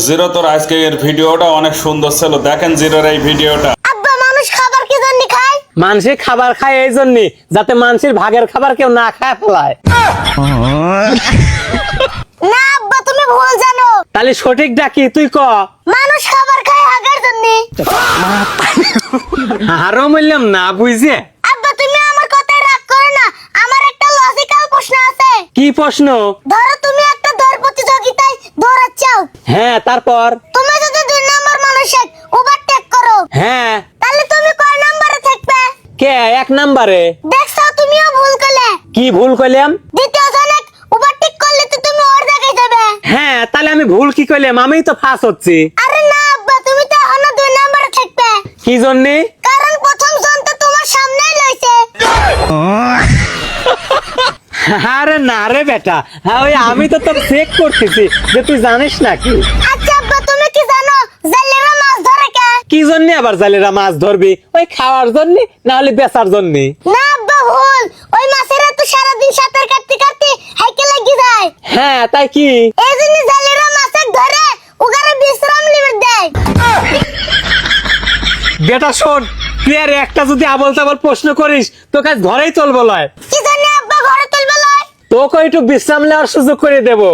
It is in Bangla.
জিরো তোর আজকের ভিডিওটা অনেক সুন্দর ছিল, দেখেন জিরোর এই ভিডিওটা। আব্বা মানুষ খাবার কি জন্য খায়? মানুষে খাবার খায় এই জন্য যাতে মানুষের ভাগের খাবার কেউ না খায় ফেলায়। না আব্বা তুমি ভুল জানো। তাহলে সঠিক ডাকি তুই ক। মানুষ খাবার খায় হাগার জন্য। আরো বললাম না বুঝে। আব্বা তুমি আমার কথায় রাগ করো না, আমার একটা লজিক্যাল প্রশ্ন আছে। কি প্রশ্ন? ধরো তুমি একটা দৌড় প্রতিযোগিতায় দৌড়াচ্ছাও, হ্যাঁ তারপর? তুমি যদি 2 নম্বর মানুষের ওভারটেক করো, হ্যাঁ তাহলে তুমি কয় নম্বরে থাকবে? কে 1 নম্বরে? দেখছো তুমিও ভুল করলে। কি ভুল কইলাম? দ্বিতীয় জনে ওভারটেক করলে তো তুমি ওর জায়গায় যাবে। হ্যাঁ তাহলে আমি ভুল কি কইলাম? আমি তো ফাঁস হচ্ছি। আরে না আব্বা তুমি তো এখনো 2 নম্বরে থাকবে। কি জন্যে? কারণ প্রথম জন তো তোমার সামনেই লইছে। আরে না রে বেটা, হ্যাঁ ওই আমি তো তোর চেক করতেছি যে তুই জানিস নাকি। আচ্ছা আব্বা তুমি কি জানো জালেরা মাছ ধরে কে? কি জন্য আবার জালেরা মাছ ধরবি? ওই খাওয়ার জন্য না হলে বেচার জন্য? না আব্বা ভুল, ওই মাছেরা তো সারাদিন সাঁতার কাটতে কাটতে হাইকে লাগি যায়। হ্যাঁ তাই কি? এই জন্য জালেরা মাছের ধরে ওগারে বিশ্রাম লিবে দেয়। বেটা শোন, তুই আর একটা যদি আবল তাবল প্রশ্ন করিস তোকে আজ ঘরেই চলবো লয়। কি জানি আব্বা ঘরে তুলবে লয়? তোকে একটু বিশ্রাম নেওয়ার সুযোগ করে দেবো।